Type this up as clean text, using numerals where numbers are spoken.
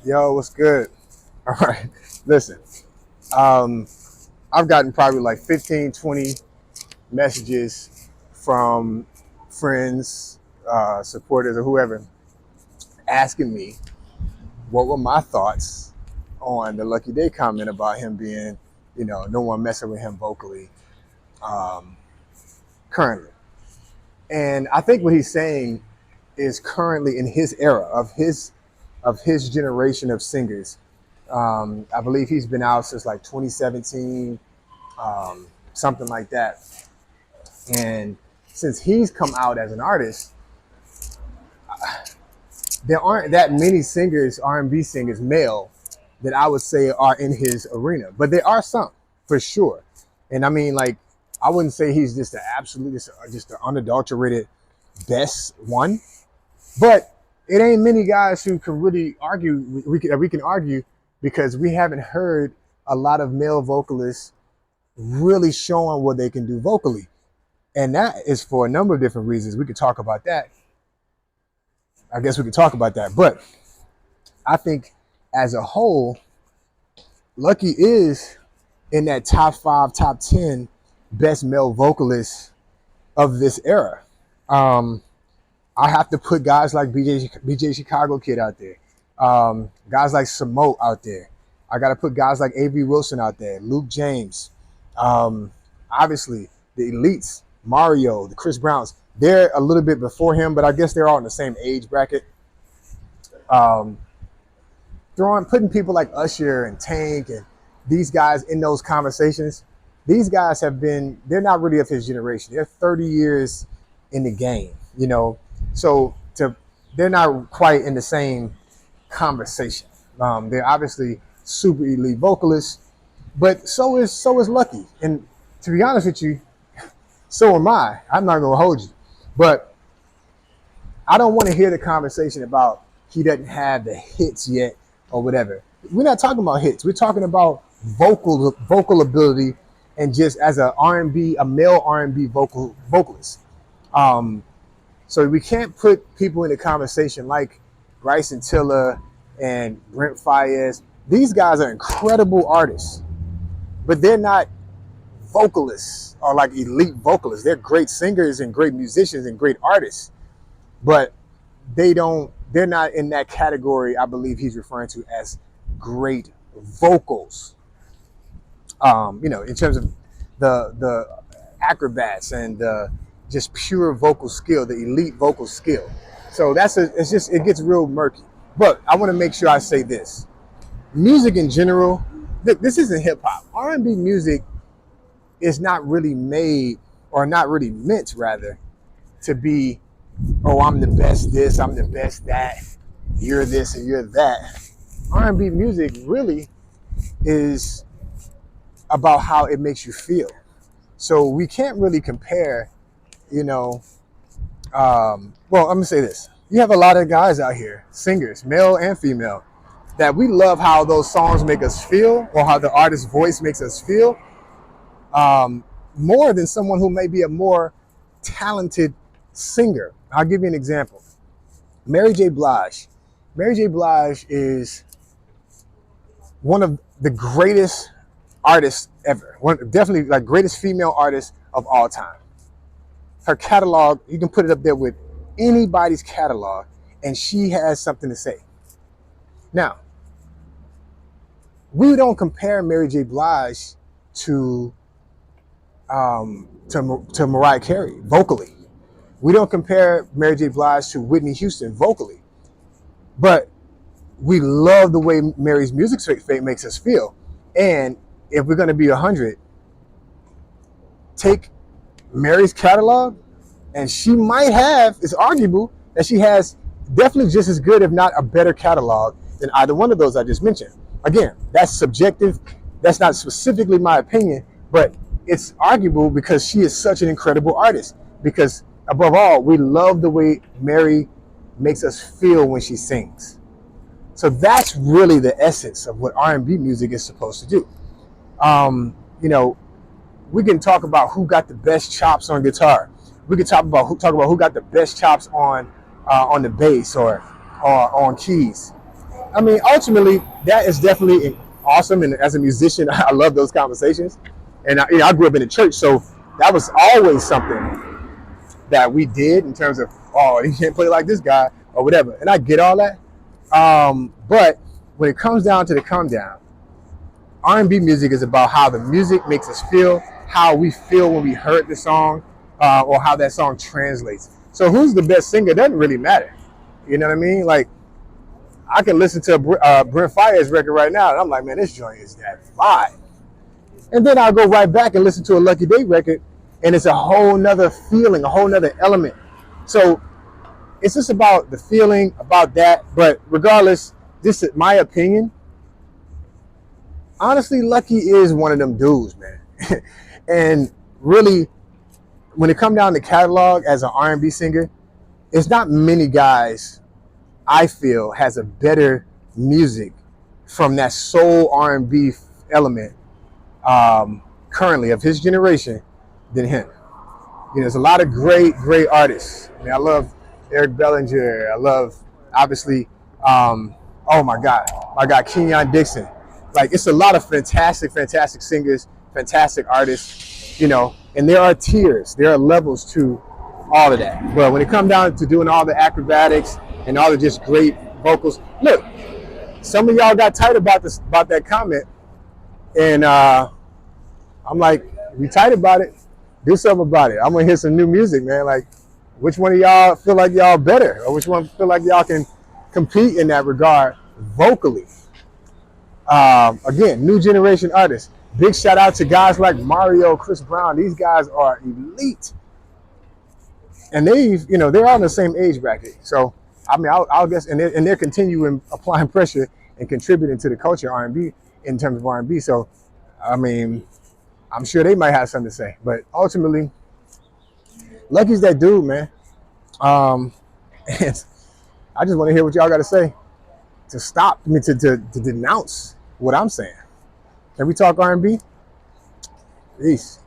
Yo, what's good? All right, listen. Um, I've gotten probably like 15, 20 messages from friends, supporters, or whoever asking me what were my thoughts on the Lucky Day comment about him being, no one messing with him vocally um, currently. And I think what he's saying is currently in his era of his generation of singers. I believe he's been out since like 2017, something like that. And since he's come out as an artist, there aren't that many singers, R&B singers, male, that I would say are in his arena. But there are some, for sure. And I mean, like, I wouldn't say he's just the absolute, just the unadulterated best one. But it ain't many guys who can really argue. We can argue because we haven't heard a lot of male vocalists really showing what they can do vocally. And that is for a number of different reasons. We could talk about that. I guess we could talk about that. But I think as a whole, Lucky is in that top 5, top 10 best male vocalists of this era. I have to put guys like BJ Chicago Kid out there. Guys like Samote out there. I got to put guys like A.V. Wilson out there. Luke James. Obviously, the elites. Mario, the Chris Browns. They're a little bit before him, but I guess they're all in the same age bracket. Putting people like Usher and Tank and these guys in those conversations. These guys they're not really of his generation. They're 30 years in the game, So they're not quite in the same conversation. They're obviously super elite vocalists, but so is Lucky. And to be honest with you, so am I. I'm not gonna hold you, but I don't want to hear the conversation about he doesn't have the hits yet or whatever. We're not talking about hits. We're talking about vocal ability and just as a male R&B vocalist. So we can't put people in the conversation like Bryson Tiller and Brent Faiyaz. These guys are incredible artists, but they're not vocalists or like elite vocalists. They're great singers and great musicians and great artists, but they're not in that category I believe he's referring to as great vocals. In terms of the acrobats and the just pure vocal skill, the elite vocal skill. So it gets real murky. But I want to make sure I say this. Music in general, this isn't hip hop. R&B music is not really made, or not really meant rather, to be, oh, I'm the best this, I'm the best that, you're this and you're that. R&B music really is about how it makes you feel. So we can't really compare, well, I'm gonna say this. You have a lot of guys out here, singers, male and female, that we love how those songs make us feel or how the artist's voice makes us feel, more than someone who may be a more talented singer. I'll give you an example. Mary J. Blige. Mary J. Blige is one of the greatest artists ever. Definitely like greatest female artist of all time. Her catalog, you can put it up there with anybody's catalog, and she has something to say. Now, we don't compare Mary J. Blige to Mariah Carey vocally. We don't compare Mary J. Blige to Whitney Houston vocally. But we love the way Mary's music makes us feel. And if we're going to be 100, take Mary's catalog, and she might have, it's arguable that she has definitely just as good, if not a better catalog than either one of those I just mentioned. Again, that's subjective. That's not specifically my opinion, but it's arguable because she is such an incredible artist. Because above all, we love the way Mary makes us feel when she sings. So that's really the essence of what R&B music is supposed to do. We can talk about who got the best chops on guitar. We can talk about who got the best chops on the bass or on keys. I mean, ultimately, that is definitely awesome. And as a musician, I love those conversations. And I grew up in the church, so that was always something that we did in terms of, oh, you can't play like this guy or whatever. And I get all that. But when it comes down to the come down, R&B music is about how the music makes us feel, how we feel when we heard the song, or how that song translates. So who's the best singer doesn't really matter. You know what I mean? Like, I can listen to Brent Faiyaz record right now, and I'm like, man, this joint is that vibe. And then I'll go right back and listen to a Lucky Daye record, and it's a whole nother feeling, a whole nother element. So it's just about the feeling, about that. But regardless, this is my opinion. Honestly, Lucky is one of them dudes, man. And really, when it comes down to catalog as an R&B singer, it's not many guys I feel has a better music from that soul R&B element currently of his generation than him. You know, there's a lot of great artists. I mean, I love Eric Bellinger. I love, obviously, oh my God, Kenyon Dixon. Like, it's a lot of fantastic singers, fantastic artists, you know, and there are tiers, there are levels to all of that. But when it comes down to doing all the acrobatics and all the just great vocals, look, some of y'all got tight about that comment, and I'm like, we tight about it, do something about it. I'm gonna hear some new music, man. Like, which one of y'all feel like y'all better, or which one feel like y'all can compete in that regard vocally? Again, new generation artists. Big shout out to guys like Mario, Chris Brown. These guys are elite, and they're all in the same age bracket. So I mean, I'll guess, and they're continuing applying pressure and contributing to the culture R&B in terms of R&B. So I mean, I'm sure they might have something to say, but ultimately, Lucky's that dude, man. And I just want to hear what y'all got to say to stop me to denounce what I'm saying. Can we talk R&B? Peace.